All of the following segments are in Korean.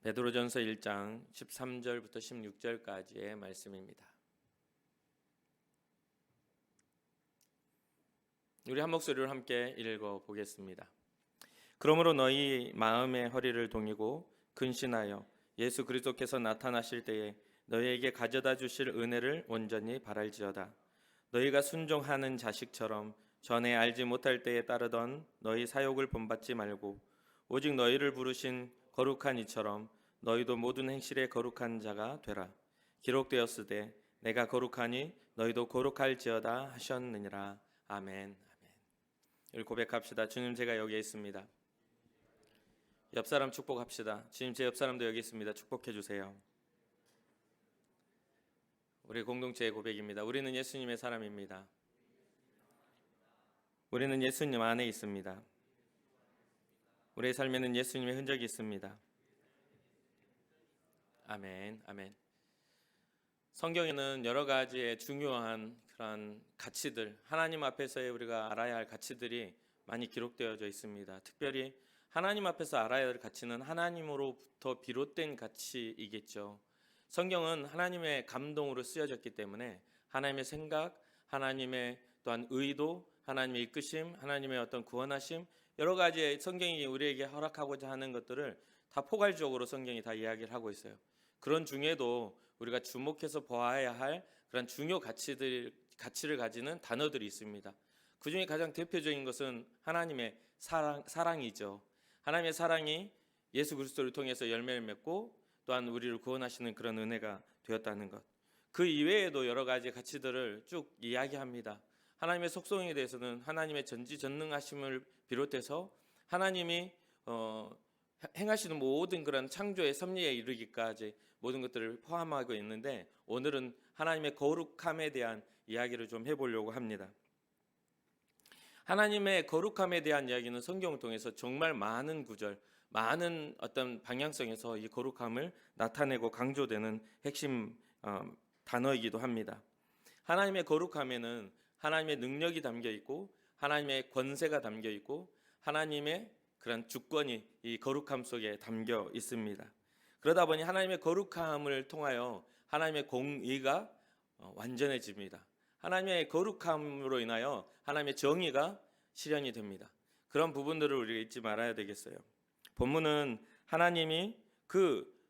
베드로전서 1장 13절부터 16절까지의 말씀입니다. 우리 한 목소리로 함께 읽어 보겠습니다. 그러므로 너희 마음의 허리를 동이고 근신하여 예수 그리스도께서 나타나실 때에 너희에게 가져다 주실 은혜를 온전히 바랄지어다. 너희가 순종하는 자식처럼 전에 알지 못할 때에 따르던 너희 사욕을 본받지 말고 오직 너희를 부르신 거룩한 이처럼 너희도 모든 행실에 거룩한 자가 되라. 기록되었으되 내가 거룩하니 너희도 거룩할지어다 하셨느니라. 아멘. 우리 고백합시다. 주님, 제가 여기 있습니다. 옆 사람 축복합시다. 주님, 제 옆 사람도 여기 있습니다. 축복해 주세요. 우리 공동체의 고백입니다. 우리는 예수님의 사람입니다. 우리는 예수님 안에 있습니다. 우리의 삶에는 예수님의 흔적이 있습니다. 아멘, 아멘. 성경에는 여러 가지의 중요한 그런 가치들, 하나님 앞에서의 우리가 알아야 할 가치들이 많이 기록되어져 있습니다. 특별히 하나님 앞에서 알아야 할 가치는 하나님으로부터 비롯된 가치이겠죠. 성경은 하나님의 감동으로 쓰여졌기 때문에 하나님의 생각, 하나님의 또한 의도, 하나님의 이끄심, 하나님의 어떤 구원하심, 여러 가지의 성경이 우리에게 허락하고자 하는 것들을 다 포괄적으로 성경이 다 이야기를 하고 있어요. 그런 중에도 우리가 주목해서 보아야 할 그런 중요 가치를 가지는 단어들이 있습니다. 그 중에 가장 대표적인 것은 하나님의 사랑이죠. 하나님의 사랑이 예수 그리스도를 통해서 열매를 맺고 또한 우리를 구원하시는 그런 은혜가 되었다는 것. 그 이외에도 여러 가지 가치들을 쭉 이야기합니다. 하나님의 속성에 대해서는 하나님의 전지전능하심을 비롯해서 하나님이 행하시는 모든 그런 창조의 섭리에 이르기까지 모든 것들을 포함하고 있는데, 오늘은 하나님의 거룩함에 대한 이야기를 좀 해보려고 합니다. 하나님의 거룩함에 대한 이야기는 성경을 통해서 정말 많은 구절, 많은 어떤 방향성에서 이 거룩함을 나타내고 강조되는 핵심 단어이기도 합니다. 하나님의 거룩함에는 하나님의 능력이 담겨 있고 하나님의 권세가 담겨 있고 하나님의 그런 주권이 이 거룩함 속에 담겨 있습니다. 그러다 보니 하나님의 거룩함을 통하여 하나님의 공의가 완전해집니다. 하나님의 거룩함으로 인하여 하나님의 정의가 실현이 됩니다. 그런 부분들을 우리가 잊지 말아야 되겠어요. 본문은 하나님이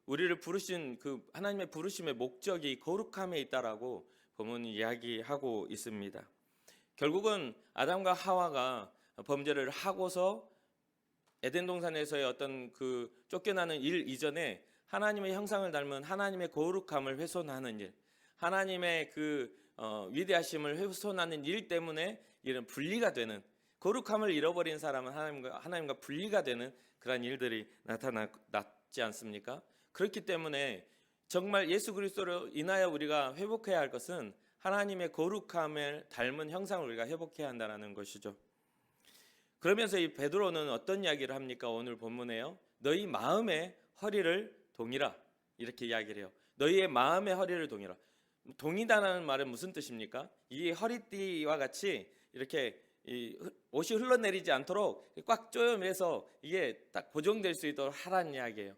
우리를 부르신 하나님의 부르심의 목적이 거룩함에 있다라고 본문이 이야기하고 있습니다. 결국은 아담과 하와가 범죄를 하고서 에덴 동산에서의 어떤 쫓겨나는 일 이전에 하나님의 형상을 닮은 하나님의 거룩함을 훼손하는 일, 하나님의 위대하심을 훼손하는 일 때문에 이런 분리가 되는, 거룩함을 잃어버린 사람은 하나님과 분리가 되는 그런 일들이 나타났지 않습니까? 그렇기 때문에 정말 예수 그리스도로 인하여 우리가 회복해야 할 것은 하나님의 거룩함을 닮은 형상을 우리가 회복해야 한다는 것이죠. 그러면서 이 베드로는 어떤 이야기를 합니까? 오늘 본문에요. 너희 마음의 허리를 동이라, 이렇게 이야기를 해요. 너희의 마음의 허리를 동이라. 동이다라는 말은 무슨 뜻입니까? 이 허리띠와 같이 이렇게 이 옷이 흘러내리지 않도록 꽉 조여매서 이게 딱 고정될 수 있도록 하라는 이야기예요.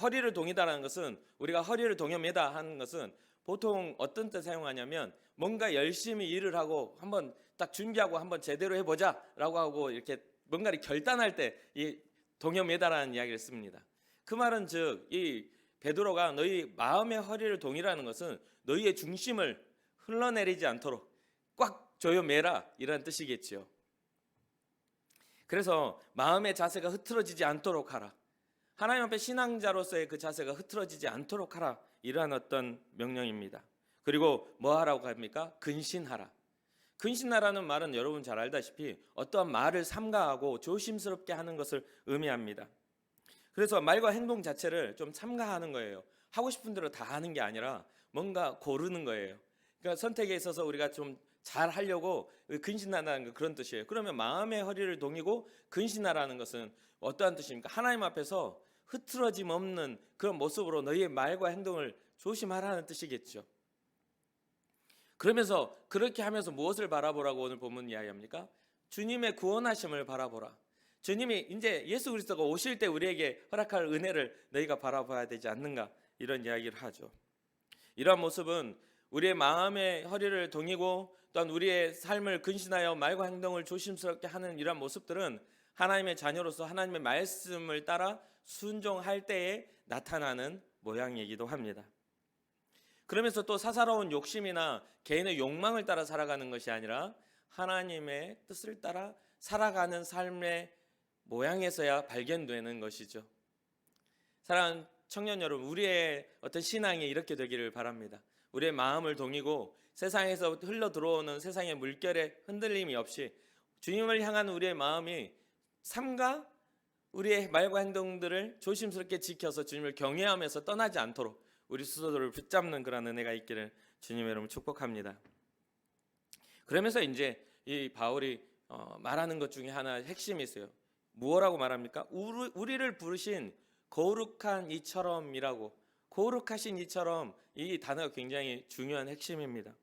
허리를 동이다라는 것은, 우리가 허리를 동여매다 하는 것은 보통 어떤 때 사용하냐면 뭔가 열심히 일을 하고 한번 딱 준비하고 한번 제대로 해보자 라고 하고 이렇게 뭔가를 결단할 때 이 동여매다라는 이야기를 씁니다. 그 말은 즉 이 베드로가 너희 마음의 허리를 동이라는 것은 너희의 중심을 흘러내리지 않도록 꽉 조여매라, 이런 뜻이겠지요. 그래서 마음의 자세가 흐트러지지 않도록 하라, 하나님 앞에 신앙자로서의 그 자세가 흐트러지지 않도록 하라, 이러한 어떤 명령입니다. 그리고 뭐 하라고 합니까? 근신하라. 근신하라는 말은 여러분 잘 알다시피 어떠한 말을 삼가하고 조심스럽게 하는 것을 의미합니다. 그래서 말과 행동 자체를 좀 삼가하는 거예요. 하고 싶은 대로 다 하는 게 아니라 뭔가 고르는 거예요. 그러니까 선택에 있어서 우리가 좀 잘 하려고 근신하라는 그런 뜻이에요. 그러면 마음의 허리를 동이고 근신하라는 것은 어떠한 뜻입니까? 하나님 앞에서 흐트러짐 없는 그런 모습으로 너희의 말과 행동을 조심하라는 뜻이겠죠. 그러면서 그렇게 하면서 무엇을 바라보라고 오늘 본문 이야기합니까? 주님의 구원하심을 바라보라. 주님이 이제 예수 그리스도가 오실 때 우리에게 허락할 은혜를 너희가 바라봐야 되지 않는가, 이런 이야기를 하죠. 이러한 모습은 우리의 마음의 허리를 동이고 또한 우리의 삶을 근신하여 말과 행동을 조심스럽게 하는 이러한 모습들은 하나님의 자녀로서 하나님의 말씀을 따라 순종할 때에 나타나는 모양이기도 합니다. 그러면서 또 사사로운 욕심이나 개인의 욕망을 따라 살아가는 것이 아니라 하나님의 뜻을 따라 살아가는 삶의 모양에서야 발견되는 것이죠. 사랑하는 청년 여러분, 우리의 어떤 신앙이 이렇게 되기를 바랍니다. 우리의 마음을 동이고 세상에서 흘러 들어오는 세상의 물결에 흔들림이 없이 주님을 향한 우리의 마음이 삶과 우리의 말과 행동들을 조심스럽게 지켜서 주님을 경외하면서 떠나지 않도록 우리 스스로를 붙잡는 그런 은혜가 있기를 주님의 이름으로 축복합니다. 그러면서 이제 이 바울이 말하는 것 중에 하나 핵심이 있어요. 무엇라고 말합니까? 우리를 부르신 거룩한 이처럼이라고, 거룩하신 이처럼, 이 단어가 굉장히 중요한 핵심입니다.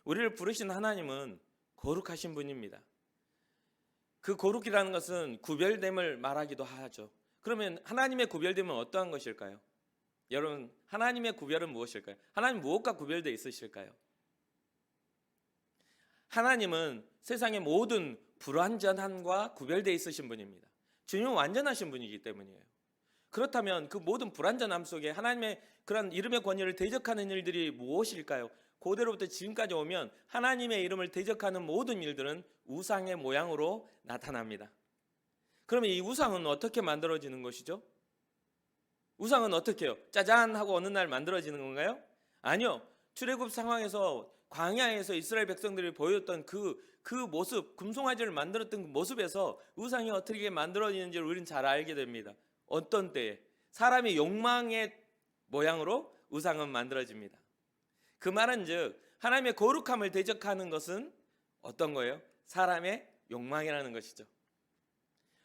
우리를 부르신 하나님은 거룩하신 분입니다. 그 거룩이라는 것은 구별됨을 말하기도 하죠. 그러면 하나님의 구별됨은 어떠한 것일까요? 여러분, 하나님의 구별은 무엇일까요? 하나님 무엇과 구별되어 있으실까요? 하나님은 세상의 모든 불완전함과 구별되어 있으신 분입니다. 주님은 완전하신 분이기 때문이에요. 그렇다면 그 모든 불완전함 속에 하나님의 그런 이름의 권위를 대적하는 일들이 무엇일까요? 고대로부터 지금까지 오면 하나님의 이름을 대적하는 모든 일들은 우상의 모양으로 나타납니다. 그러면 이 우상은 어떻게 만들어지는 것이죠? 우상은 어떻게 해요? 짜잔 하고 어느 날 만들어지는 건가요? 아니요. 출애굽 상황에서 광야에서 이스라엘 백성들이 보였던 그 모습, 금송아지를 만들었던 그 모습에서 우상이 어떻게 만들어지는지를 우리는 잘 알게 됩니다. 어떤 때에? 사람의 욕망의 모양으로 우상은 만들어집니다. 그 말은 즉 하나님의 거룩함을 대적하는 것은 어떤 거예요? 사람의 욕망이라는 것이죠.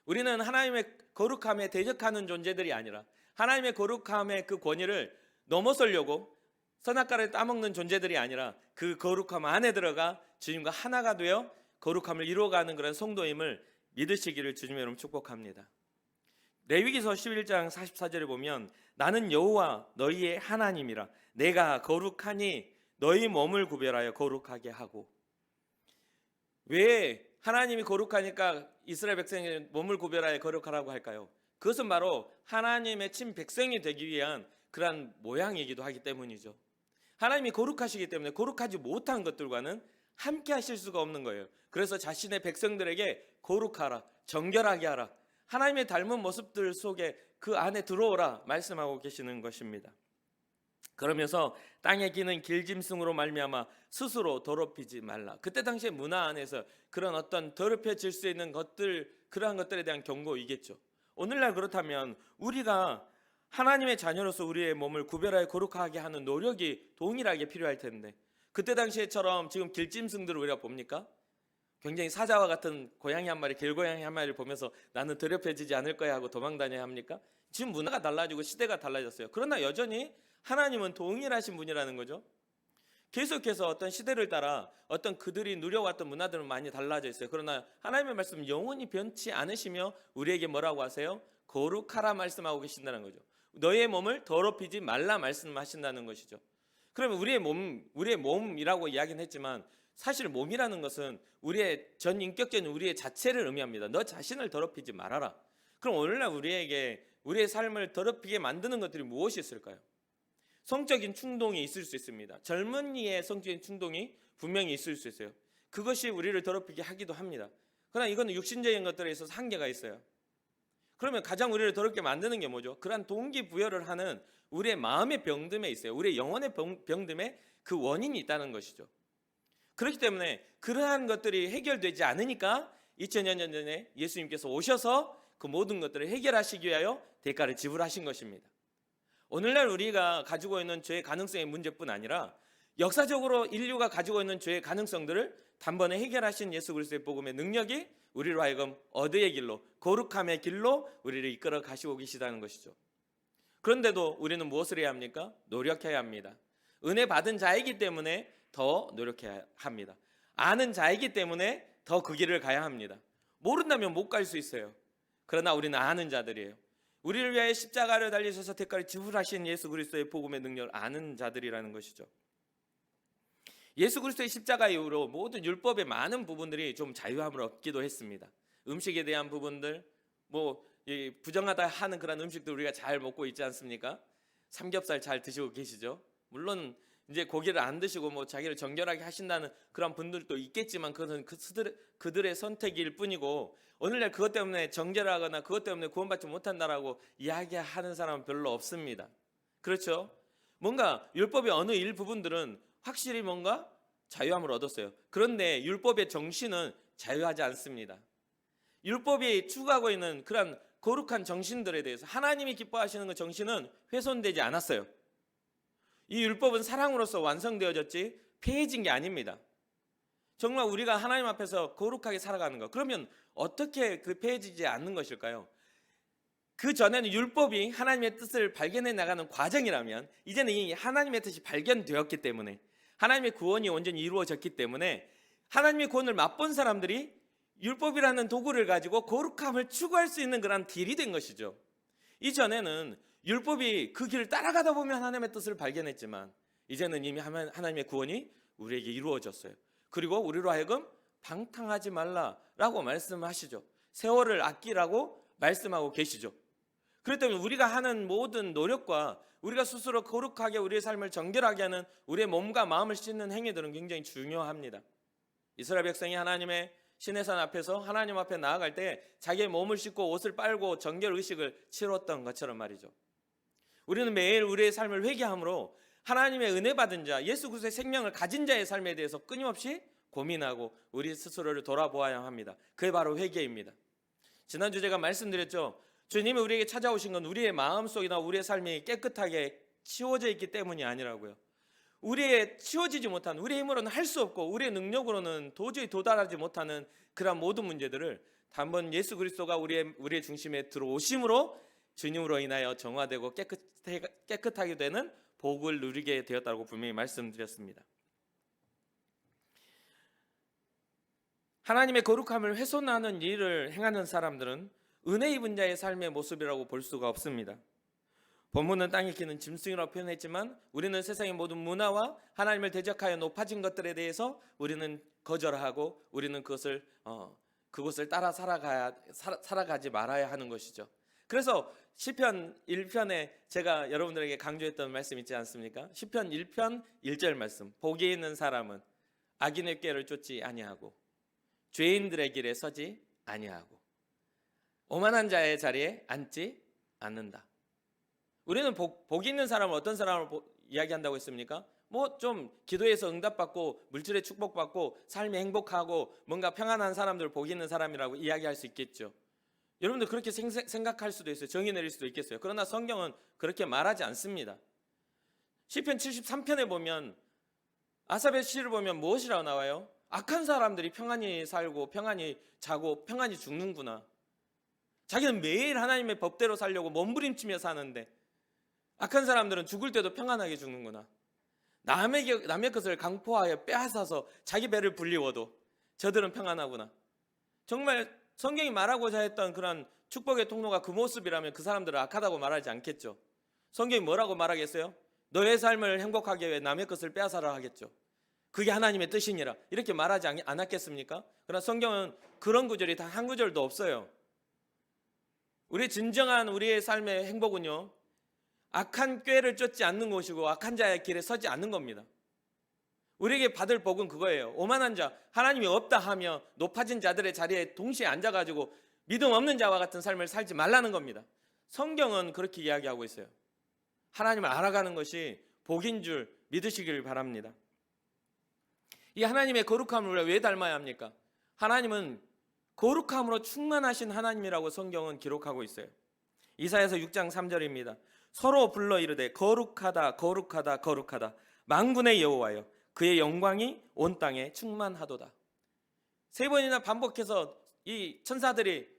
우리는 하나님의 거룩함에 대적하는 존재들이 아니라 하나님의 거룩함의 그 권위를 넘어서려고 선악과를 따먹는 존재들이 아니라 그 거룩함 안에 들어가 주님과 하나가 되어 거룩함을 이루어가는 그런 성도임을 믿으시기를 주님의 이름으로 축복합니다. 레위기서 11장 44절에 보면 나는 여호와 너희의 하나님이라 내가 거룩하니 너희 몸을 구별하여 거룩하게 하고. 왜 하나님이 거룩하니까 이스라엘 백성의 몸을 구별하여 거룩하라고 할까요? 그것은 바로 하나님의 친백성이 되기 위한 그러한 모양이기도 하기 때문이죠. 하나님이 거룩하시기 때문에 거룩하지 못한 것들과는 함께 하실 수가 없는 거예요. 그래서 자신의 백성들에게 거룩하라, 정결하게 하라, 하나님의 닮은 모습들 속에 그 안에 들어오라 말씀하고 계시는 것입니다. 그러면서 땅에 기는 길짐승으로 말미암아 스스로 더럽히지 말라. 그때 당시의 문화 안에서 그런 어떤 더럽혀질 수 있는 것들, 그러한 것들에 대한 경고이겠죠. 오늘날 그렇다면 우리가 하나님의 자녀로서 우리의 몸을 구별하여 거룩하게 하는 노력이 동일하게 필요할 텐데, 그때 당시에처럼 지금 길짐승들을 우리가 봅니까? 굉장히 사자와 같은 고양이 한 마리, 길고양이 한 마리를 보면서 나는 더럽혀지지 않을 거야 하고 도망다녀야 합니까? 지금 문화가 달라지고 시대가 달라졌어요. 그러나 여전히 하나님은 동일하신 분이라는 거죠. 계속해서 어떤 시대를 따라 어떤 그들이 누려왔던 문화들은 많이 달라져 있어요. 그러나 하나님의 말씀은 영원히 변치 않으시며 우리에게 뭐라고 하세요? 거룩하라 말씀하고 계신다는 거죠. 너의 몸을 더럽히지 말라 말씀하신다는 것이죠. 그러면 우리의 몸이라고 이야기는 했지만 사실 몸이라는 것은 우리의 전 인격적인 우리의 자체를 의미합니다. 너 자신을 더럽히지 말아라. 그럼 오늘날 우리에게 우리의 삶을 더럽히게 만드는 것들이 무엇이 있을까요? 성적인 충동이 있을 수 있습니다. 젊은이의 성적인 충동이 분명히 있을 수 있어요. 그것이 우리를 더럽히게 하기도 합니다. 그러나 이거는 육신적인 것들에 있어서 한계가 있어요. 그러면 가장 우리를 더럽게 만드는 게 뭐죠? 그러한 동기부여를 하는 우리의 마음의 병듦에 있어요. 우리의 영혼의 병듦에 그 원인이 있다는 것이죠. 그렇기 때문에 그러한 것들이 해결되지 않으니까 2000년 전에 예수님께서 오셔서 그 모든 것들을 해결하시기 위하여 대가를 지불하신 것입니다. 오늘날 우리가 가지고 있는 죄의 가능성의 문제뿐 아니라 역사적으로 인류가 가지고 있는 죄의 가능성들을 단번에 해결하신 예수 그리스도의 복음의 능력이 우리로 하여금 어디의 길로, 거룩함의 길로 우리를 이끌어 가시고 계시다는 것이죠. 그런데도 우리는 무엇을 해야 합니까? 노력해야 합니다. 은혜 받은 자이기 때문에 더 노력해야 합니다. 아는 자이기 때문에 더 그 길을 가야 합니다. 모른다면 못 갈 수 있어요. 그러나 우리는 아는 자들이에요. 우리를 위하여 십자가를 달리셔서 대가를 지불하신 예수 그리스도의 복음의 능력을 아는 자들이라는 것이죠. 예수 그리스도의 십자가 이후로 모든 율법의 많은 부분들이 좀 자유함을 얻기도 했습니다. 음식에 대한 부분들, 부정하다 하는 그런 음식들 우리가 잘 먹고 있지 않습니까? 삼겹살 잘 드시고 계시죠? 물론 이제 고기를 안 드시고 자기를 정결하게 하신다는 그런 분들도 있겠지만 그것은 그들의 선택일 뿐이고, 오늘날 그것 때문에 정결하거나 그것 때문에 구원받지 못한다라고 이야기하는 사람은 별로 없습니다. 그렇죠? 뭔가 율법의 어느 일부분들은 확실히 뭔가 자유함을 얻었어요. 그런데 율법의 정신은 자유하지 않습니다. 율법이 추구하고 있는 그런 거룩한 정신들에 대해서 하나님이 기뻐하시는 그 정신은 훼손되지 않았어요. 이 율법은 사랑으로서 완성되어졌지 폐해진 게 아닙니다. 정말 우리가 하나님 앞에서 거룩하게 살아가는 것, 그러면 어떻게 그 폐해지지 않는 것일까요? 그 전에는 율법이 하나님의 뜻을 발견해 나가는 과정이라면, 이제는 이 하나님의 뜻이 발견되었기 때문에, 하나님의 구원이 온전히 이루어졌기 때문에 하나님의 구원을 맛본 사람들이 율법이라는 도구를 가지고 거룩함을 추구할 수 있는 그런 길이 된 것이죠. 이전에는 율법이 그 길을 따라가다 보면 하나님의 뜻을 발견했지만, 이제는 이미 하나님의 구원이 우리에게 이루어졌어요. 그리고 우리로 하여금 방탕하지 말라라고 말씀하시죠. 세월을 아끼라고 말씀하고 계시죠. 그렇기 때문에 우리가 하는 모든 노력과 우리가 스스로 거룩하게 우리의 삶을 정결하게 하는 우리의 몸과 마음을 씻는 행위들은 굉장히 중요합니다. 이스라엘 백성이 하나님의 시내산 앞에서 하나님 앞에 나아갈 때 자기의 몸을 씻고 옷을 빨고 정결 의식을 치렀던 것처럼 말이죠. 우리는 매일 우리의 삶을 회개함으로 하나님의 은혜 받은 자, 예수 그리스도의 생명을 가진 자의 삶에 대해서 끊임없이 고민하고 우리 스스로를 돌아보아야 합니다. 그게 바로 회개입니다. 지난주 제가 말씀드렸죠. 주님이 우리에게 찾아오신 건 우리의 마음속이나 우리의 삶이 깨끗하게 치워져 있기 때문이 아니라고요. 우리의 치워지지 못한, 우리의 힘으로는 할 수 없고 우리의 능력으로는 도저히 도달하지 못하는 그런 모든 문제들을 단번 예수 그리스도가 우리의 중심에 들어오심으로 주님으로 인하여 정화되고 깨끗하게 되는 복을 누리게 되었다고 분명히 말씀드렸습니다. 하나님의 거룩함을 훼손하는 일을 행하는 사람들은 은혜 입은 자의 삶의 모습이라고 볼 수가 없습니다. 본문은 땅에 기는 짐승이라고 표현했지만 우리는 세상의 모든 문화와 하나님을 대적하여 높아진 것들에 대해서 우리는 거절하고 우리는 그것을 따라 살아가지 말아야 하는 것이죠. 그래서 시편 1편에 제가 여러분들에게 강조했던 말씀 있지 않습니까? 시편 1편 1절 말씀. 복이 있는 사람은 악인의 꾀를 쫓지 아니하고 죄인들의 길에 서지 아니하고 오만한 자의 자리에 앉지 않는다. 우리는 복 있는 사람을 어떤 사람을 이야기한다고 했습니까? 좀 기도해서 응답받고 물질의 축복받고 삶이 행복하고 뭔가 평안한 사람들 복 있는 사람이라고 이야기할 수 있겠죠. 여러분들 그렇게 생각할 수도 있어요. 정의 내릴 수도 있겠어요. 그러나 성경은 그렇게 말하지 않습니다. 시편 73편에 보면 아삽의 시를 보면 무엇이라고 나와요? 악한 사람들이 평안히 살고 평안히 자고 평안히 죽는구나. 자기는 매일 하나님의 법대로 살려고 몸부림치며 사는데 악한 사람들은 죽을 때도 평안하게 죽는구나. 남의 것을 강포하여 빼앗아서 자기 배를 불리워도 저들은 평안하구나. 정말 성경이 말하고자 했던 그런 축복의 통로가 그 모습이라면 그 사람들은 악하다고 말하지 않겠죠. 성경이 뭐라고 말하겠어요? 너의 삶을 행복하게 위해 남의 것을 빼앗아라 하겠죠. 그게 하나님의 뜻이니라 이렇게 말하지 않았겠습니까? 그러나 성경은 그런 구절이 단 한 구절도 없어요. 우리의 삶의 행복은요, 악한 꾀를 쫓지 않는 것이고 악한 자의 길에 서지 않는 겁니다. 우리에게 받을 복은 그거예요. 오만한 자, 하나님이 없다 하며 높아진 자들의 자리에 동시에 앉아가지고 믿음 없는 자와 같은 삶을 살지 말라는 겁니다. 성경은 그렇게 이야기하고 있어요. 하나님을 알아가는 것이 복인 줄 믿으시길 바랍니다. 이 하나님의 거룩함을 우리가 왜 닮아야 합니까? 하나님은 거룩함으로 충만하신 하나님이라고 성경은 기록하고 있어요. 이사야서 6장 3절입니다. 서로 불러 이르되 거룩하다 거룩하다 거룩하다 만군의 여호와여 그의 영광이 온 땅에 충만하도다. 3번이나 반복해서 이 천사들이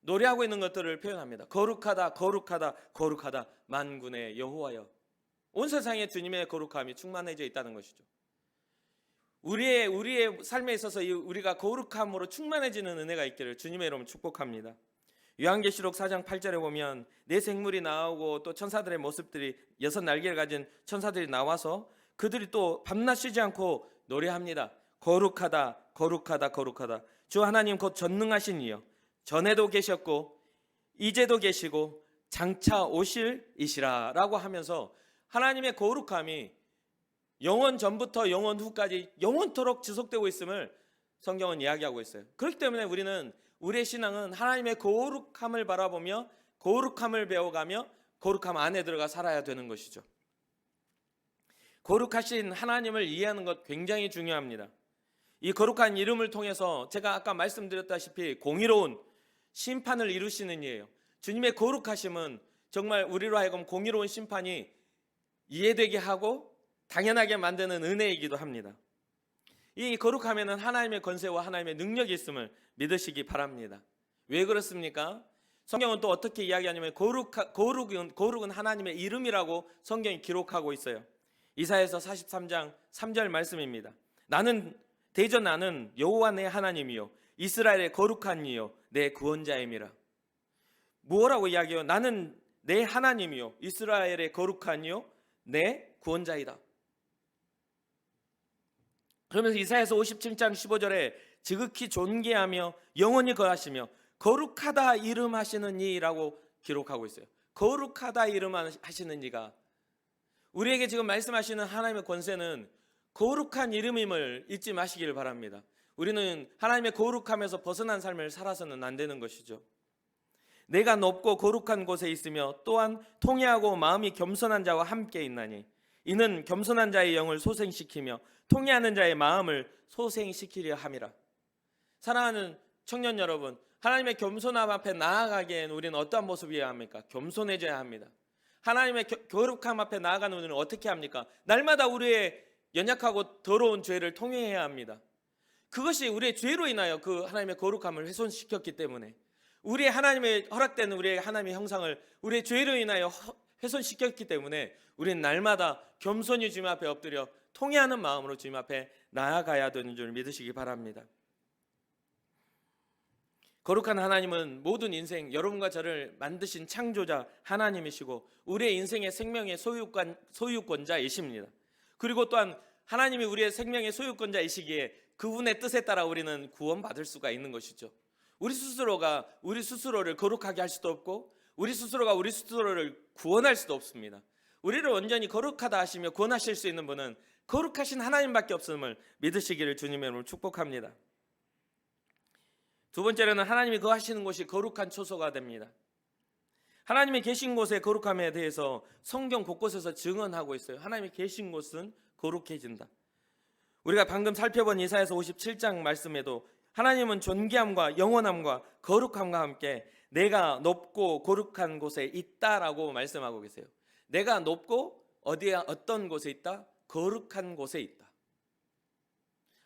노래하고 있는 것들을 표현합니다. 거룩하다 거룩하다 거룩하다 만군의 여호와여. 온 세상에 주님의 거룩함이 충만해져 있다는 것이죠. 우리의 삶에 있어서 우리가 거룩함으로 충만해지는 은혜가 있기를 주님의 이름으로 축복합니다. 요한계시록 4장 8절에 보면 네 생물이 나오고 또 천사들의 모습들이 6날개를 가진 천사들이 나와서 그들이 또 밤낮 쉬지 않고 노래합니다. 거룩하다 거룩하다 거룩하다 주 하나님 곧 전능하신 이여 전에도 계셨고 이제도 계시고 장차 오실 이시라 라고 하면서 하나님의 거룩함이 영원 전부터 영원 후까지 영원토록 지속되고 있음을 성경은 이야기하고 있어요. 그렇기 때문에 우리의 신앙은 하나님의 거룩함을 바라보며 거룩함을 배워가며 거룩함 안에 들어가 살아야 되는 것이죠. 거룩하신 하나님을 이해하는 것 굉장히 중요합니다. 이 거룩한 이름을 통해서 제가 아까 말씀드렸다시피 공의로운 심판을 이루시는 이예요. 주님의 거룩하심은 정말 우리로 하여금 공의로운 심판이 이해되게 하고 당연하게 만드는 은혜이기도 합니다. 이 거룩함에는 하나님의 권세와 하나님의 능력이 있음을 믿으시기 바랍니다. 왜 그렇습니까? 성경은 또 어떻게 이야기하냐면 거룩은 하나님의 이름이라고 성경이 기록하고 있어요. 이사야서 43장 3절 말씀입니다. 대저 나는 여호와 내 하나님이요 이스라엘의 거룩한 이요 내 구원자임이라. 뭐라고 이야기해요? 나는 내 하나님이요 이스라엘의 거룩한 이요 내 구원자이다. 그러면서 이사야서 57장 15절에 지극히 존귀하며 영원히 거하시며 거룩하다 이름하시는 이라고 기록하고 있어요. 거룩하다 이름하시는 이가 우리에게 지금 말씀하시는 하나님의 권세는 거룩한 이름임을 잊지 마시기를 바랍니다. 우리는 하나님의 거룩함에서 벗어난 삶을 살아서는 안 되는 것이죠. 내가 높고 거룩한 곳에 있으며 또한 통회하고 마음이 겸손한 자와 함께 있나니 이는 겸손한 자의 영을 소생시키며 통회하는 자의 마음을 소생시키려 함이라. 사랑하는 청년 여러분, 하나님의 겸손함 앞에 나아가기엔 우리는 어떠한 모습이어야 합니까? 겸손해져야 합니다. 하나님의 거룩함 앞에 나아가는 우리는 어떻게 합니까? 날마다 우리의 연약하고 더러운 죄를 통회해야 합니다. 그것이 우리의 죄로 인하여 그 하나님의 거룩함을 훼손시켰기 때문에 우리의 하나님의 허락된 우리의 하나님의 형상을 우리의 죄로 인하여 훼손시켰기 때문에 우리는 날마다 겸손히 주님 앞에 엎드려 통회하는 마음으로 주님 앞에 나아가야 되는 줄 믿으시기 바랍니다. 거룩한 하나님은 모든 인생 여러분과 저를 만드신 창조자 하나님이시고 우리의 인생의 생명의 소유권자이십니다. 그리고 또한 하나님이 우리의 생명의 소유권자이시기에 그분의 뜻에 따라 우리는 구원받을 수가 있는 것이죠. 우리 스스로가 우리 스스로를 거룩하게 할 수도 없고 우리 스스로가 우리 스스로를 구원할 수도 없습니다. 우리를 온전히 거룩하다 하시며 구원하실 수 있는 분은 거룩하신 하나님밖에 없음을 믿으시기를 주님의 이름으로 축복합니다. 두 번째로는 하나님이 거하시는 곳이 거룩한 초소가 됩니다. 하나님이 계신 곳의 거룩함에 대해서 성경 곳곳에서 증언하고 있어요. 하나님이 계신 곳은 거룩해진다. 우리가 방금 살펴본 이사야서 57장 말씀에도 하나님은 존귀함과 영원함과 거룩함과 함께 내가 높고 거룩한 곳에 있다라고 말씀하고 계세요. 내가 높고 어떤 곳에 있다? 거룩한 곳에 있다.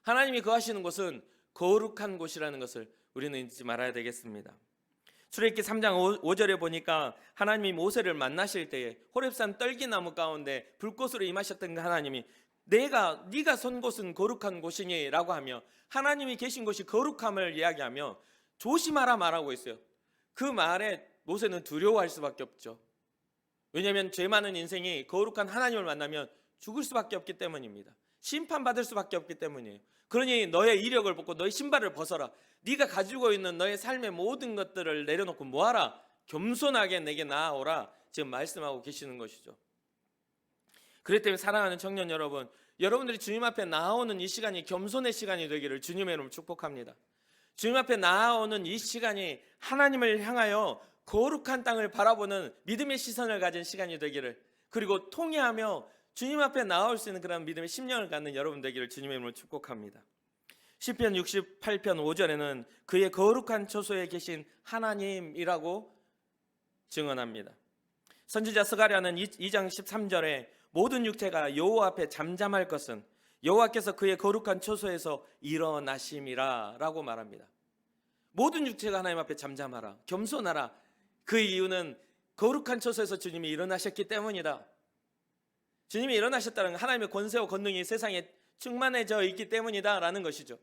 하나님이 거하시는 곳은 거룩한 곳이라는 것을 우리는 잊지 말아야 되겠습니다. 출애굽기 3장 5절에 보니까 하나님이 모세를 만나실 때에 호렙산 떨기나무 가운데 불꽃으로 임하셨던 하나님이 네가 선 곳은 거룩한 곳이니 라고 하며 하나님이 계신 곳이 거룩함을 이야기하며 조심하라 말하고 있어요. 그 말에 모세는 두려워할 수밖에 없죠. 왜냐하면 죄 많은 인생이 거룩한 하나님을 만나면 죽을 수밖에 없기 때문입니다. 심판받을 수밖에 없기 때문이에요. 그러니 너의 이력을 벗고 너의 신발을 벗어라. 네가 가지고 있는 너의 삶의 모든 것들을 내려놓고 뭐하라? 겸손하게 내게 나아오라. 지금 말씀하고 계시는 것이죠. 그렇기 때문에 사랑하는 청년 여러분, 여러분들이 주님 앞에 나아오는 이 시간이 겸손의 시간이 되기를 주님의 이름으로 축복합니다. 주님 앞에 나아오는 이 시간이 하나님을 향하여 거룩한 땅을 바라보는 믿음의 시선을 가진 시간이 되기를, 그리고 통회하며 주님 앞에 나올 수 있는 그런 믿음의 심령을 갖는 여러분 되기를 주님의 이름으로 축복합니다. 시편 68편 5절에는 그의 거룩한 초소에 계신 하나님이라고 증언합니다. 선지자 스가랴는 2장 13절에 모든 육체가 여호와 앞에 잠잠할 것은 여호와께서 그의 거룩한 초소에서 일어나심이라 라고 말합니다. 모든 육체가 하나님 앞에 잠잠하라, 겸손하라. 그 이유는 거룩한 초소에서 주님이 일어나셨기 때문이다. 주님이 일어나셨다는 하나님의 권세와 권능이 세상에 충만해져 있기 때문이다라는 것이죠.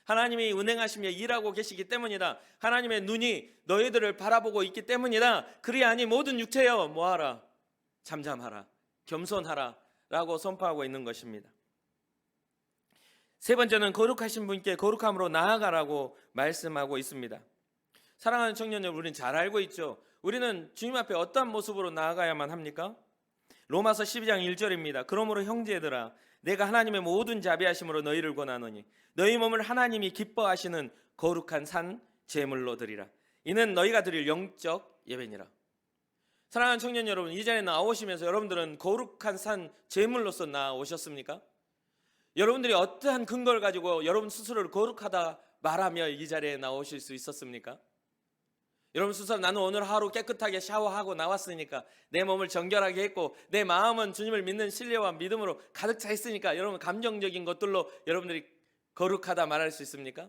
하나님이 운행하시며 일하고 계시기 때문이다. 하나님의 눈이 너희들을 바라보고 있기 때문이다. 그리 아니 모든 육체여 뭐하라? 잠잠하라. 겸손하라 라고 선포하고 있는 것입니다. 세 번째는 거룩하신 분께 거룩함으로 나아가라고 말씀하고 있습니다. 사랑하는 청년 여러분, 우리는 잘 알고 있죠. 우리는 주님 앞에 어떠한 모습으로 나아가야만 합니까? 로마서 12장 1절입니다. 그러므로 형제들아, 내가 하나님의 모든 자비하심으로 너희를 권하노니 너희 몸을 하나님이 기뻐하시는 거룩한 산 제물로 드리라. 이는 너희가 드릴 영적 예배니라. 사랑하는 청년 여러분, 이 자리에 나오시면서 여러분들은 거룩한 산 제물로서 나오셨습니까? 여러분들이 어떠한 근거를 가지고 여러분 스스로를 거룩하다 말하며 이 자리에 나오실 수 있었습니까? 여러분 스스로 나는 오늘 하루 깨끗하게 샤워하고 나왔으니까, 내 몸을 정결하게 했고 내 마음은 주님을 믿는 신뢰와 믿음으로 가득 차 있으니까, 여러분 감정적인 것들로 여러분들이 거룩하다 말할 수 있습니까?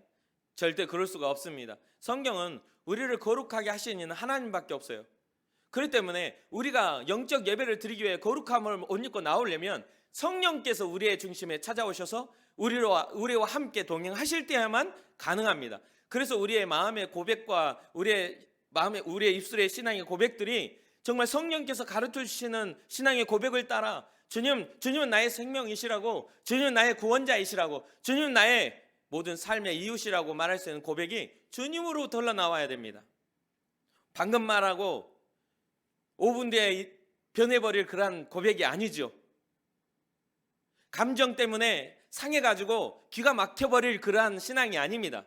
절대 그럴 수가 없습니다. 성경은 우리를 거룩하게 하시는 이는 하나님밖에 없어요. 그렇기 때문에 우리가 영적 예배를 드리기 위해 거룩함을 옷 입고 나오려면 성령께서 우리의 중심에 찾아오셔서 우리와 함께 동행하실 때야만 가능합니다. 그래서 우리의 마음의 고백과 우리의 입술의 신앙의 고백들이 정말 성령께서 가르쳐 주시는 신앙의 고백을 따라 주님은 나의 생명이시라고, 주님은 나의 구원자이시라고, 주님은 나의 모든 삶의 이유시라고 말할 수 있는 고백이 주님으로부터 흘러나와야 됩니다. 방금 말하고 5분 뒤에 변해버릴 그런 고백이 아니죠. 감정 때문에 상해가지고 귀가 막혀버릴 그러한 신앙이 아닙니다.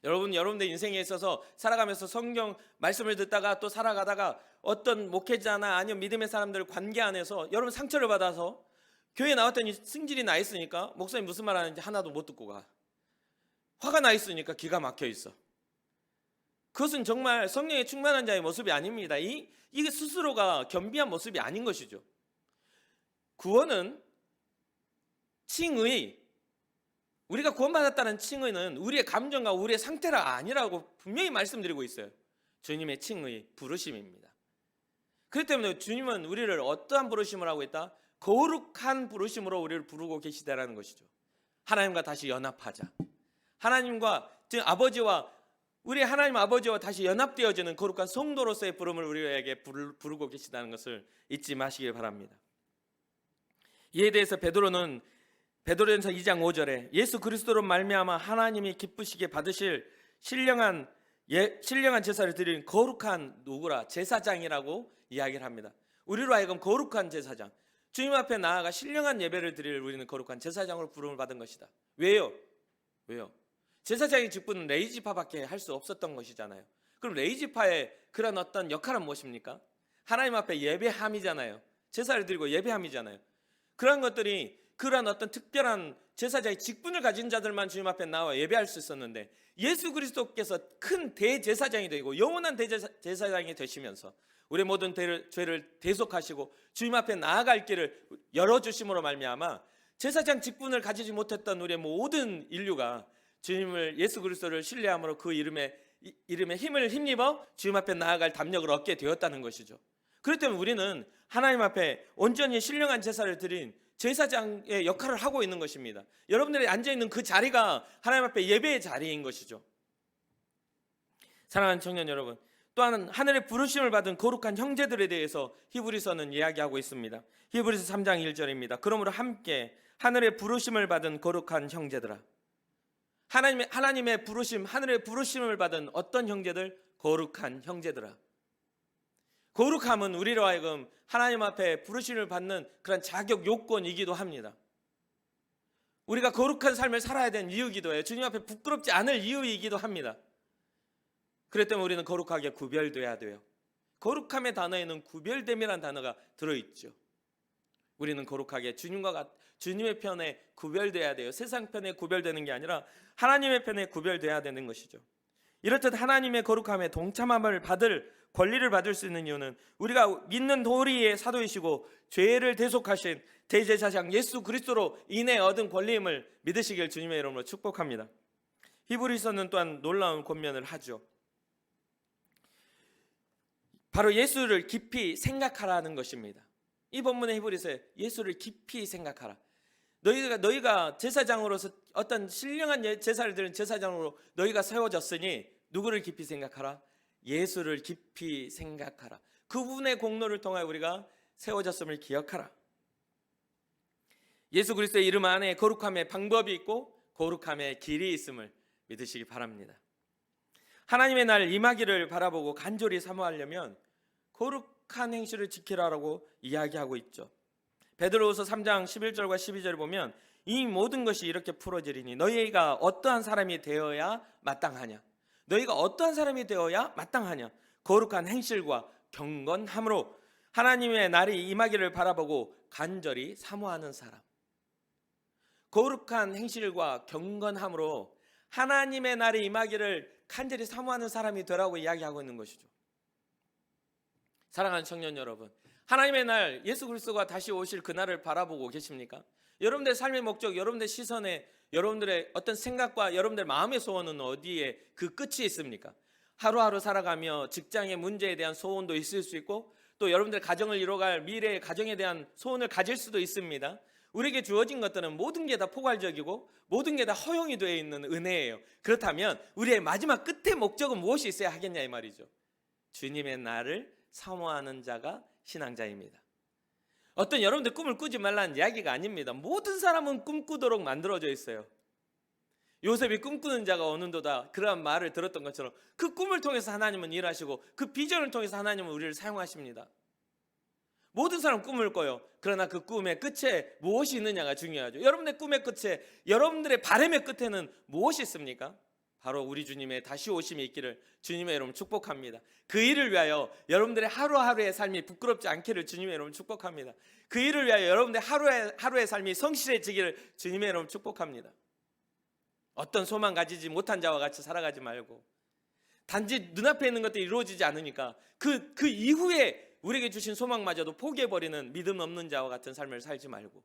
여러분들 인생에 있어서 살아가면서 성경 말씀을 듣다가 또 살아가다가 어떤 목회자나 아니면 믿음의 사람들 관계 안에서 여러분 상처를 받아서 교회에 나왔더니 승질이 나 있으니까 목사님 무슨 말 하는지 하나도 못 듣고 가. 화가 나 있으니까 기가 막혀 있어. 그것은 정말 성령에 충만한 자의 모습이 아닙니다. 이게 스스로가 겸비한 모습이 아닌 것이죠. 구원은 칭의, 우리가 구원받았다는 칭의는 우리의 감정과 우리의 상태가 아니라고 분명히 말씀드리고 있어요. 주님의 칭의, 부르심입니다. 그렇기 때문에 주님은 우리를 어떠한 부르심을 하고 있다? 거룩한 부르심으로 우리를 부르고 계시다라는 것이죠. 하나님과 다시 연합하자. 하나님과, 즉 우리 하나님 아버지와 다시 연합되어지는 거룩한 성도로서의 부름을 우리에게 부르고 계시다는 것을 잊지 마시길 바랍니다. 이에 대해서 베드로전서 2장 5절에 예수 그리스도로 말미암아 하나님이 기쁘시게 받으실 신령한 제사를 드리는 거룩한 누구라? 제사장이라고 이야기를 합니다. 우리로 하여금 거룩한 제사장, 주님 앞에 나아가 신령한 예배를 드릴 우리는 거룩한 제사장으로 부름을 받은 것이다. 왜요? 제사장의 직분은 레위지파밖에 할 수 없었던 것이잖아요. 그럼 레위지파의 그런 어떤 역할은 무엇입니까? 하나님 앞에 예배함이잖아요. 제사를 드리고 예배함이잖아요. 그런 것들이, 그런 어떤 특별한 제사장의 직분을 가진 자들만 주님 앞에 나와 예배할 수 있었는데, 예수 그리스도께서 큰 대제사장이 되고 영원한 대제사장이 되시면서 우리 모든 죄를 대속하시고 주님 앞에 나아갈 길을 열어주심으로 말미암아 제사장 직분을 가지지 못했던 우리의 모든 인류가 주님을, 예수 그리스도를 신뢰함으로 그 이름에 힘을 힘입어 주님 앞에 나아갈 담력을 얻게 되었다는 것이죠. 그렇기 때문에 우리는 하나님 앞에 온전히 신령한 제사를 드린 제사장의 역할을 하고 있는 것입니다. 여러분들이 앉아있는 그 자리가 하나님 앞에 예배의 자리인 것이죠. 사랑하는 청년 여러분, 또한 하늘의 부르심을 받은 거룩한 형제들에 대해서 히브리서는 이야기하고 있습니다. 히브리서 3장 1절입니다. 그러므로 함께 하늘의 부르심을 받은 거룩한 형제들아. 하나님의 부르심, 하늘의 부르심을 받은 어떤 형제들? 거룩한 형제들아. 거룩함은 우리로 하여금 하나님 앞에 부르심을 받는 그런 자격 요건이기도 합니다. 우리가 거룩한 삶을 살아야 되는 이유이기도 해요. 주님 앞에 부끄럽지 않을 이유이기도 합니다. 그렇기 때문에 우리는 거룩하게 구별돼야 돼요. 거룩함의 단어에는 구별됨이라는 단어가 들어있죠. 우리는 거룩하게 주님의 편에 구별돼야 돼요. 세상 편에 구별되는 게 아니라 하나님의 편에 구별돼야 되는 것이죠. 이렇듯 하나님의 거룩함에 동참함을 받을 권리를 받을 수 있는 이유는 우리가 믿는 도리의 사도이시고 죄를 대속하신 대제사장 예수 그리스도로 인해 얻은 권리임을 믿으시길 주님의 이름으로 축복합니다. 히브리서는 또한 놀라운 권면을 하죠. 바로 예수를 깊이 생각하라는 것입니다. 이 본문의 히브리서에 예수를 깊이 생각하라. 너희가 제사장으로서 어떤 신령한 제사를 드리는 제사장으로 너희가 세워졌으니 누구를 깊이 생각하라? 예수를 깊이 생각하라. 그분의 공로를 통하여 우리가 세워졌음을 기억하라. 예수 그리스도의 이름 안에 거룩함의 방법이 있고 거룩함의 길이 있음을 믿으시기 바랍니다. 하나님의 날 임하기를 바라보고 간절히 사모하려면 거룩한 행실을 지키라라고 이야기하고 있죠. 베드로후서 3장 11절과 12절을 보면 이 모든 것이 이렇게 풀어지리니 너희가 어떠한 사람이 되어야 마땅하냐? 너희가 어떠한 사람이 되어야 마땅하냐? 거룩한 행실과 경건함으로 하나님의 날이 임하기를 바라보고 간절히 사모하는 사람. 거룩한 행실과 경건함으로 하나님의 날이 임하기를 간절히 사모하는 사람이 되라고 이야기하고 있는 것이죠. 사랑하는 청년 여러분, 하나님의 날 예수 그리스도가 다시 오실 그날을 바라보고 계십니까? 여러분들의 삶의 목적, 여러분들의 시선에 여러분들의 어떤 생각과 여러분들의 마음의 소원은 어디에 그 끝이 있습니까? 하루하루 살아가며 직장의 문제에 대한 소원도 있을 수 있고 또 여러분들의 가정을 이뤄갈 미래의 가정에 대한 소원을 가질 수도 있습니다. 우리에게 주어진 것들은 모든 게 다 포괄적이고 모든 게 다 허용이 되어 있는 은혜예요. 그렇다면 우리의 마지막 끝의 목적은 무엇이 있어야 하겠냐 이 말이죠. 주님의 날을 사모하는 자가 신앙자입니다. 어떤 여러분들 꿈을 꾸지 말라는 이야기가 아닙니다. 모든 사람은 꿈꾸도록 만들어져 있어요. 요셉이 꿈꾸는 자가 어느도다 그러한 말을 들었던 것처럼 그 꿈을 통해서 하나님은 일하시고 그 비전을 통해서 하나님은 우리를 사용하십니다. 모든 사람 꿈을 꿔요. 그러나 그 꿈의 끝에 무엇이 있느냐가 중요하죠. 여러분의 꿈의 끝에, 여러분들의 바람의 끝에는 무엇이 있습니까? 바로 우리 주님의 다시 오심이 있기를 주님의 이름으로 축복합니다. 그 일을 위하여 여러분들의 하루하루의 삶이 부끄럽지 않기를 주님의 이름으로 축복합니다. 그 일을 위하여 여러분들의 하루의 삶이 성실해지기를 주님의 이름으로 축복합니다. 어떤 소망 가지지 못한 자와 같이 살아가지 말고 단지 눈앞에 있는 것들이 이루어지지 않으니까 그 이후에 우리에게 주신 소망마저도 포기해버리는 믿음 없는 자와 같은 삶을 살지 말고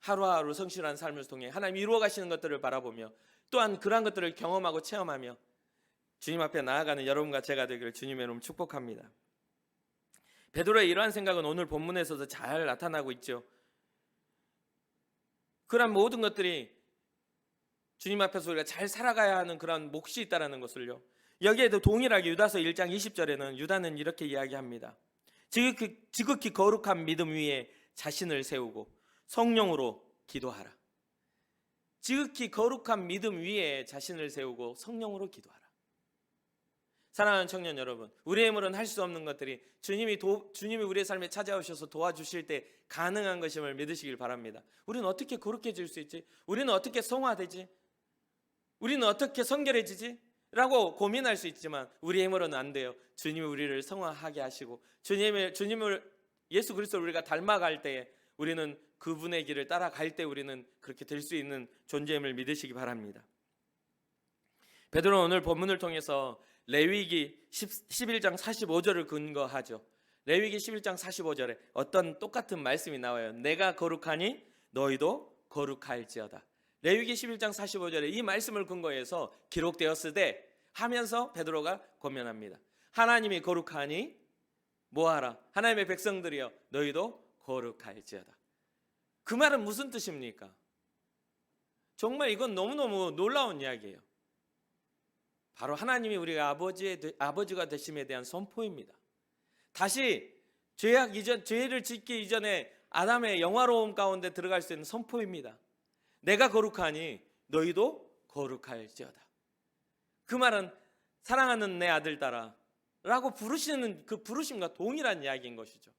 하루하루 성실한 삶을 통해 하나님이 이루어 가시는 것들을 바라보며 또한 그러한 것들을 경험하고 체험하며 주님 앞에 나아가는 여러분과 제가 되기를 주님의 이름으로 축복합니다. 베드로의 이러한 생각은 오늘 본문에서도 잘 나타나고 있죠. 그러한 모든 것들이 주님 앞에서 우리가 잘 살아가야 하는 그런 몫이 있다는 것을요. 여기에도 동일하게 유다서 1장 20절에는 유다는 이렇게 이야기합니다. 지극히 거룩한 믿음 위에 자신을 세우고 성령으로 기도하라. 지극히 거룩한 믿음 위에 자신을 세우고 성령으로 기도하라. 사랑하는 청년 여러분, 우리의 힘으로는 할 수 없는 것들이 주님이 우리의 삶에 찾아오셔서 도와주실 때 가능한 것임을 믿으시길 바랍니다. 우리는 어떻게 거룩해질 수 있지? 우리는 어떻게 성화되지? 우리는 어떻게 성결해지지? 라고 고민할 수 있지만 우리의 힘으로는 안 돼요. 주님이 우리를 성화하게 하시고 주님을 예수 그리스도를 우리가 닮아갈 때에 우리는 그분의 길을 따라갈 때 우리는 그렇게 될 수 있는 존재임을 믿으시기 바랍니다. 베드로는 오늘 본문을 통해서 레위기 11장 45절을 근거하죠. 레위기 11장 45절에 어떤 똑같은 말씀이 나와요. 내가 거룩하니 너희도 거룩할지어다. 레위기 11장 45절에 이 말씀을 근거해서 기록되었으되 하면서 베드로가 권면합니다. 하나님이 거룩하니 뭐하라? 하나님의 백성들이여 너희도 거룩할지어다. 그 말은 무슨 뜻입니까? 정말 이건 너무너무 놀라운 이야기예요. 바로 하나님이 우리가 아버지가 되심에 대한 선포입니다. 다시 죄를 짓기 이전에 아담의 영화로움 가운데 들어갈 수 있는 선포입니다. 내가 거룩하니 너희도 거룩할지어다. 그 말은 사랑하는 내 아들 딸아 라고 부르시는 그 부르심과 동일한 이야기인 것이죠.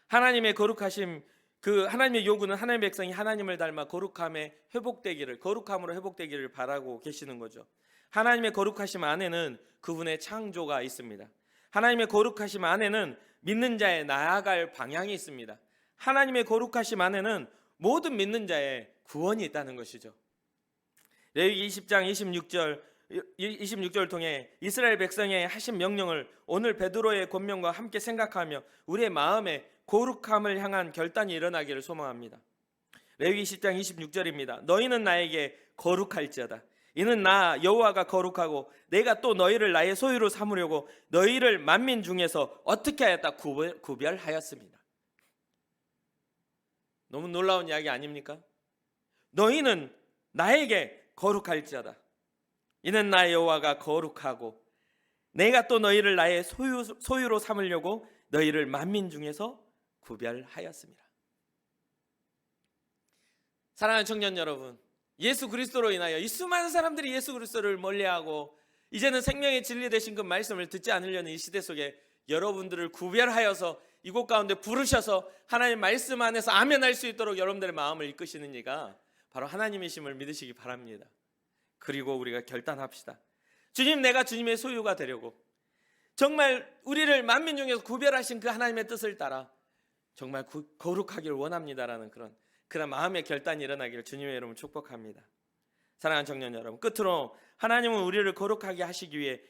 하나님의 거룩하심, 그 하나님의 요구는 하나님의 백성이 하나님을 닮아 거룩함으로 회복되기를 바라고 계시는 거죠. 하나님의 거룩하심 안에는 그분의 창조가 있습니다. 하나님의 거룩하심 안에는 믿는 자의 나아갈 방향이 있습니다. 하나님의 거룩하심 안에는 모든 믿는 자의 구원이 있다는 것이죠. 레위기 20장 26절을 통해 이스라엘 백성의 하신 명령을 오늘 베드로의 권면과 함께 생각하며 우리의 마음에 거룩함을 향한 결단이 일어나기를 소망합니다. 레위기 10장 26절입니다. 너희는 나에게 거룩할지어다. 이는 나 여호와가 거룩하고 내가 또 너희를 나의 소유로 삼으려고 너희를 만민 중에서 어떻게 하였다 구별하였습니다. 너무 놀라운 이야기 아닙니까? 너희는 나에게 거룩할지어다. 이는 나의 여호와가 거룩하고 내가 또 너희를 나의 소유로 삼으려고 너희를 만민 중에서 구별하였습니다. 사랑하는 청년 여러분, 예수 그리스도로 인하여 이 수많은 사람들이 예수 그리스도를 멀리하고 이제는 생명의 진리 되신 그 말씀을 듣지 않으려는 이 시대 속에 여러분들을 구별하여서 이곳 가운데 부르셔서 하나님의 말씀 안에서 아멘할 수 있도록 여러분들의 마음을 이끄시는 이가 바로 하나님이심을 믿으시기 바랍니다. 그리고 우리가 결단합시다. 주님, 내가 주님의 소유가 되려고, 정말 우리를 만민 중에서 구별하신 그 하나님의 뜻을 따라 정말 거룩하기를 원합니다라는 그런 마음의 결단이 일어나기를 주님의 이름으로 축복합니다. 사랑하는 청년 여러분, 끝으로 하나님은 우리를 거룩하게 하시기 위해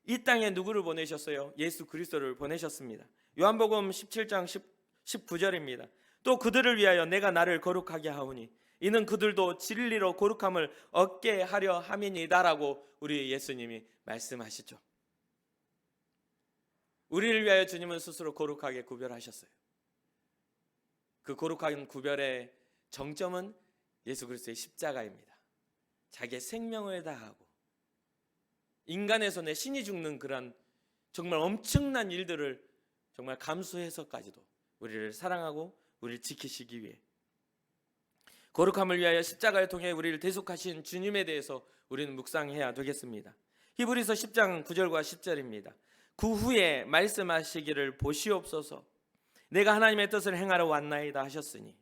이 땅에 누구를 보내셨어요? 예수 그리스도를 보내셨습니다. 요한복음 17장 19절입니다. 또 그들을 위하여 내가 나를 거룩하게 하오니 이는 그들도 진리로 거룩함을 얻게 하려 함이니다라고 우리 예수님이 말씀하시죠. 우리를 위하여 주님은 스스로 거룩하게 구별하셨어요. 그 거룩한 구별의 정점은 예수 그리스도의 십자가입니다. 자기의 생명을 다하고 인간의 손에 신이 죽는 그런 정말 엄청난 일들을 정말 감수해서까지도 우리를 사랑하고 우리를 지키시기 위해 거룩함을 위하여 십자가를 통해 우리를 대속하신 주님에 대해서 우리는 묵상해야 되겠습니다. 히브리서 10장 9절과 10절입니다. 그 후에 말씀하시기를 보시옵소서. 내가 하나님의 뜻을 행하러 왔나이다 하셨으니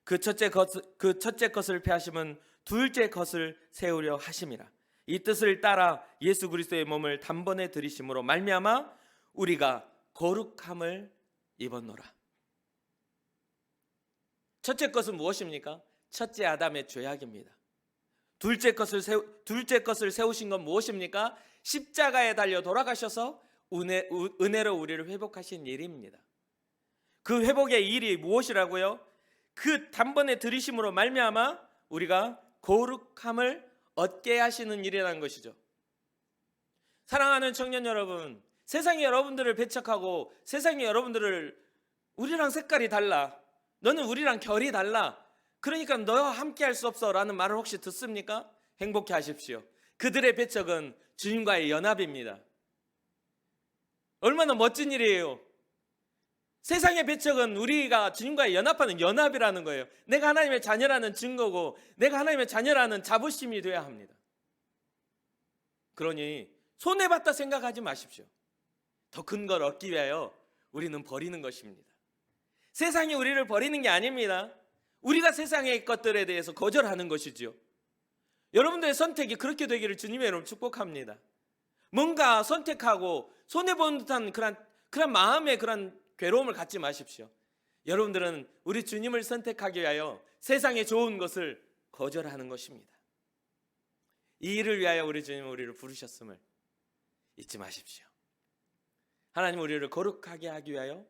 그 첫째 것을 폐하심은 둘째 것을 세우려 하심이라. 이 뜻을 따라 예수 그리스도의 몸을 단번에 들이심으로 말미암아 우리가 거룩함을 입었노라. 첫째 것은 무엇입니까? 첫째 아담의 죄악입니다. 둘째 것을 세우신 건 무엇입니까? 십자가에 달려 돌아가셔서 은혜로 우리를 회복하신 일입니다. 그 회복의 일이 무엇이라고요? 그 단번에 들이심으로 말미암아 우리가 거룩함을 얻게 하시는 일이라는 것이죠. 사랑하는 청년 여러분, 세상이 여러분들을 배척하고 세상이 여러분들을 우리랑 색깔이 달라, 너는 우리랑 결이 달라, 그러니까 너와 함께 할 수 없어 라는 말을 혹시 듣습니까? 행복해 하십시오. 그들의 배척은 주님과의 연합입니다. 얼마나 멋진 일이에요. 세상의 배척은 우리가 주님과의 연합하는 연합이라는 거예요. 내가 하나님의 자녀라는 증거고 내가 하나님의 자녀라는 자부심이 되어야 합니다. 그러니 손해봤다 생각하지 마십시오. 더 큰 걸 얻기 위하여 우리는 버리는 것입니다. 세상이 우리를 버리는 게 아닙니다. 우리가 세상의 것들에 대해서 거절하는 것이지요. 여러분들의 선택이 그렇게 되기를 주님의 이름으로 축복합니다. 뭔가 선택하고 손해보는 듯한 그런 마음의 그런 괴로움을 갖지 마십시오. 여러분들은 우리 주님을 선택하기 위하여 세상의 좋은 것을 거절하는 것입니다. 이 일을 위하여 우리 주님은 우리를 부르셨음을 잊지 마십시오. 하나님은 우리를 거룩하게 하기 위하여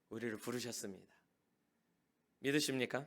우리를 부르셨습니다. 믿으십니까?